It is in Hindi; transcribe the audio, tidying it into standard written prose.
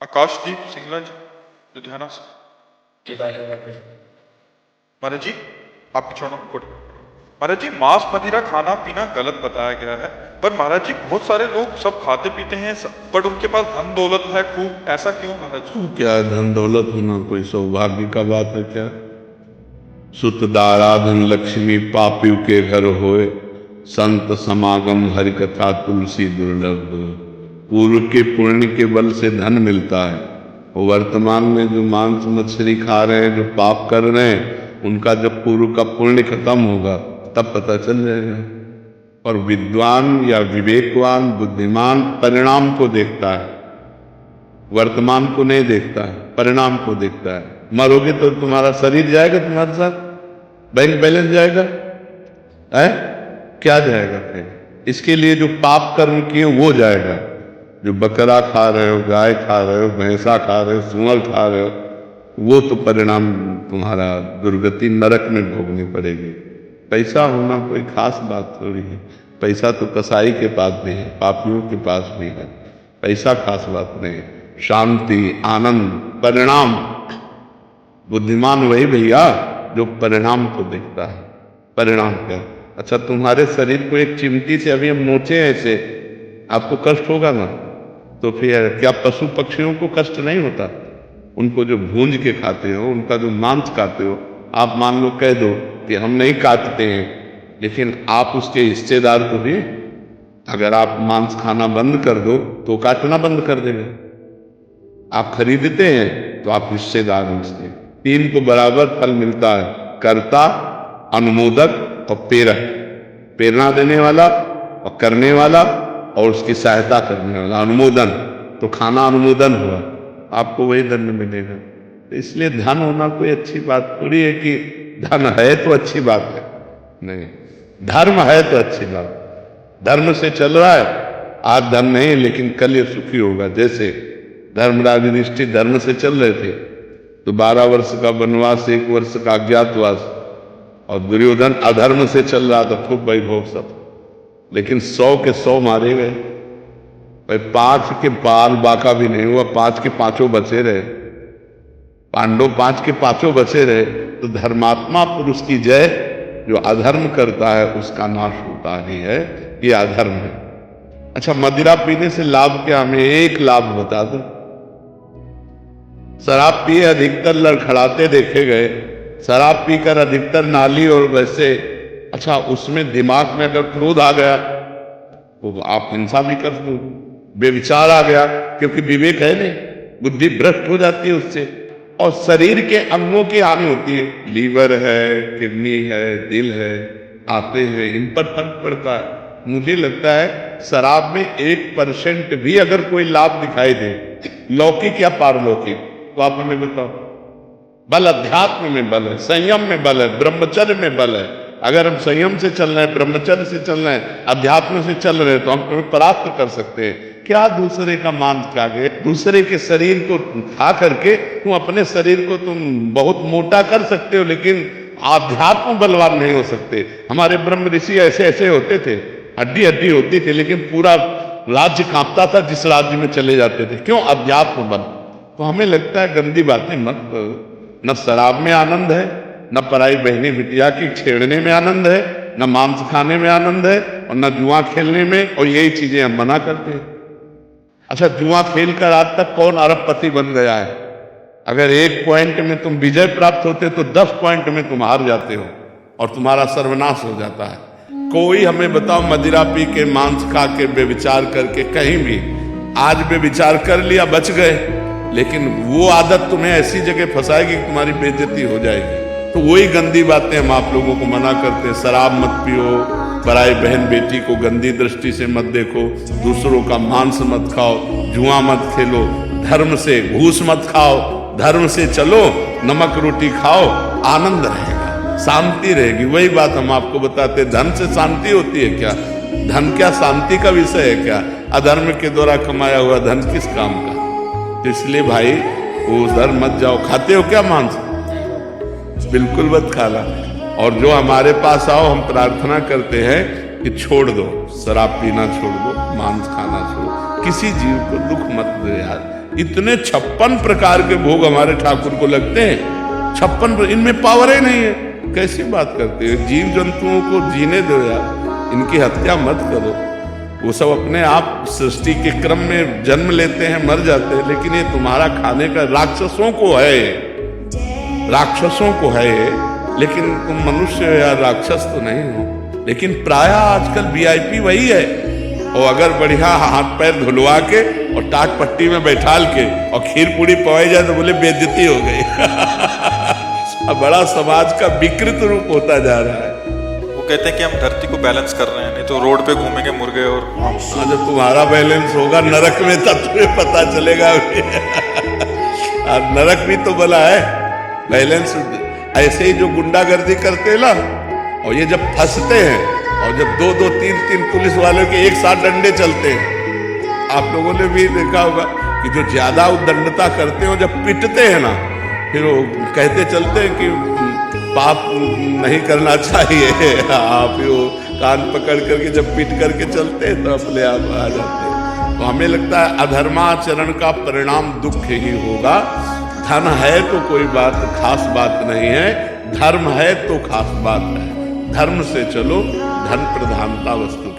आकाशदीप सिंगला जी, लुधियाना से। महाराज जी, आप छोड़ो गुड। महाराज जी, मांस मदिरा खाना पीना गलत बताया गया है, पर महाराज जी बहुत सारे लोग सब खाते पीते हैं, बट उनके पास धन दौलत है खूब, ऐसा क्यों महाराज जी? क्या धन दौलत होना कोई सौभाग्य का बात है क्या? सुत दाराधन लक्ष्मी पापी के घर होए, संत समागम हरि कथा तुलसी दुर्लभ। पूर्व के पुण्य के बल से धन मिलता है, और वर्तमान में जो मांस मछली खा रहे हैं, जो पाप कर रहे हैं, उनका जब पूर्व का पुण्य खत्म होगा तब पता चल जाएगा। और विद्वान या विवेकवान बुद्धिमान परिणाम को देखता है, वर्तमान को नहीं देखता है, परिणाम को देखता है। मरोगे तो तुम्हारा शरीर जाएगा, तुम्हारे साथ बैंक बैलेंस जाएगा है? क्या जाएगा फिर? इसके लिए जो पाप कर्म किए वो जाएगा। जो बकरा खा रहे हो, गाय खा रहे हो, भैंसा खा रहे हो, सुअर खा रहे हो, वो तो परिणाम तुम्हारा दुर्गति नरक में भोगनी पड़ेगी। पैसा होना कोई खास बात थोड़ी है। पैसा तो कसाई के पास भी है, पापियों के पास भी है। पैसा खास बात नहीं है। शांति, आनंद, परिणाम। बुद्धिमान वही भैया जो परिणाम को देखता है। परिणाम क्या? अच्छा, तुम्हारे शरीर को एक चिमटी से अभी हम नोचे ऐसे, आपको कष्ट होगा ना? तो फिर क्या पशु पक्षियों को कष्ट नहीं होता? उनको जो भूंज के खाते हो, उनका जो मांस खाते हो, आप मान लो कह दो कि हम नहीं काटते हैं, लेकिन आप उसके हिस्सेदार तो भी। अगर आप मांस खाना बंद कर दो तो काटना बंद कर देगा। आप खरीदते हैं तो आप हिस्सेदार हैं उसके। तीन को बराबर फल मिलता है, कर्ता, अनुमोदक और प्रेरक। प्रेरणा देने वाला और करने वाला और उसकी सहायता करने वाला, अनुमोदन। तो खाना अनुमोदन हुआ, आपको वही दंड मिलेगा। तो इसलिए धन होना कोई अच्छी बात थोड़ी है कि धन है तो अच्छी बात है, नहीं। धर्म है तो अच्छी बात। धर्म से चल रहा है, आज धन नहीं लेकिन कल ये सुखी होगा। जैसे धर्मराज युधिष्ठिर धर्म से चल रहे थे तो 12 वर्ष का वनवास, 1 वर्ष का अज्ञातवास, और दुर्योधन अधर्म से चल रहा था, खूब वैभव सब, लेकिन 100 के 100 मारे गए। भाई 5 के बाल बाका भी नहीं हुआ, 5 के 5 बचे रहे। पांडव 5 के 5 बचे रहे। तो धर्मात्मा पुरुष की जय, जो अधर्म करता है उसका नाश होता ही है। ये अधर्म है। अच्छा, मदिरा पीने से लाभ क्या? हमें एक लाभ बता दो। शराब पिए अधिकतर लड़खड़ाते देखे गए। शराब पीकर अधिकतर नाली और वैसे, अच्छा उसमें दिमाग में अगर क्रोध आ गया तो आप हिंसा भी कर दो। बेविचार आ गया, क्योंकि विवेक है नहीं, बुद्धि भ्रष्ट हो जाती है उससे। और शरीर के अंगों की हानि होती है। लीवर है, किडनी है, दिल है, आते हैं, इन पर फर्क पड़ता है। मुझे लगता है शराब में 1% भी अगर कोई लाभ दिखाई दे, लौकिक या पारलौकिक, तो आप हमें बताओ। बल अध्यात्म में बल है, संयम में बल है, ब्रह्मचर्य में बल है। अगर हम संयम से चल रहे हैं, ब्रह्मचर्य से चल रहे हैं, अध्यात्म से चल रहे हैं, तो हम तुम्हें परास्त कर सकते हैं। क्या दूसरे का मांस खा के, दूसरे के शरीर को खा करके तुम अपने शरीर को तुम बहुत मोटा कर सकते हो, लेकिन आध्यात्म बलवान नहीं हो सकते। हमारे ब्रह्म ऋषि ऐसे ऐसे होते थे, हड्डी हड्डी होती थी, लेकिन पूरा राज्य कांपता था जिस राज्य में चले जाते थे। क्यों? अध्यात्म बल। तो हमें लगता है गंदी बातें मत करो। न शराब में आनंद है, न पराई बहनी बिटिया की छेड़ने में आनंद है, न मांस खाने में आनंद है, और न जुआ खेलने में। और यही चीजें हम मना करते हैं। अच्छा, जुआ खेल कर आज तक कौन अरबपति बन गया है? अगर 1 पॉइंट में तुम विजय प्राप्त होते तो 10 पॉइंट में तुम हार जाते हो और तुम्हारा सर्वनाश हो जाता है। कोई हमें बताओ, मदिरा पी के, मांस खा के, बेविचार करके, कहीं भी आज बेविचार कर लिया, बच गए, लेकिन वो आदत तुम्हें ऐसी जगह फंसाएगी कि तुम्हारी बेइज्जती हो जाएगी। तो वही गंदी बातें हम आप लोगों को मना करते हैं। शराब मत पियो, पराई बहन बेटी को गंदी दृष्टि से मत देखो, दूसरों का मांस मत खाओ, जुआ मत खेलो, धर्म से घूस मत खाओ, धर्म से चलो, नमक रोटी खाओ, आनंद रहेगा, शांति रहेगी। वही बात हम आपको बताते हैं। धन से शांति होती है क्या? धन क्या शांति का विषय है क्या? अधर्म के द्वारा कमाया हुआ धन किस काम का? तो इसलिए भाई वो उधर मत जाओ। खाते हो क्या मांस? बिल्कुल मत खाना। और जो हमारे पास आओ, हम प्रार्थना करते हैं कि छोड़ दो, शराब पीना छोड़ दो, मांस खाना छोड़ो, किसी जीव को दुख मत दो यार। इतने 56 प्रकार के भोग हमारे ठाकुर को लगते हैं, 56, इनमें पावर ही नहीं है। कैसी बात करते हो? जीव जंतुओं को जीने दो यार, इनकी हत्या मत करो। वो सब अपने आप सृष्टि के क्रम में जन्म लेते हैं, मर जाते हैं, लेकिन ये तुम्हारा खाने का राक्षसों को है, राक्षसों को है, लेकिन तुम मनुष्य हो यार, राक्षस तो नहीं हो। लेकिन प्राय आजकल वीआईपी वही है, और अगर बढ़िया हाथ पैर धुलवा के और टाट पट्टी में बैठाल के और खीर पूड़ी पवाई जाए तो बोले बेइज्जती हो गई। बड़ा समाज का विकृत रूप होता जा रहा है। वो कहते हैं कि हम धरती को बैलेंस कर रहे हैं, नहीं तो रोड पे घूमेंगे मुर्गे और हाँ, जब तुम्हारा बैलेंस होगा नरक में तब तुम्हें पता चलेगा। नरक भी तो भला है बैलेंस। ऐसे ही जो गुंडागर्दी करते ना, और ये जब फंसते हैं और जब 2-2, 3-3 पुलिस वालों के एक साथ डंडे चलते हैं, आप लोगों ने भी देखा होगा कि जो ज्यादा उद्दंडता करते हैं, जब पिटते हैं ना, फिर वो कहते चलते हैं कि पाप नहीं करना चाहिए। आप वो कान पकड़ करके जब पीट करके चलते हैं तो अपने आप आ जाते हैं। तो हमें लगता है अधर्माचरण का परिणाम दुख ही होगा। धन है तो कोई बात खास बात नहीं है, धर्म है तो खास बात है। धर्म से चलो, धन प्रधानता वस्तु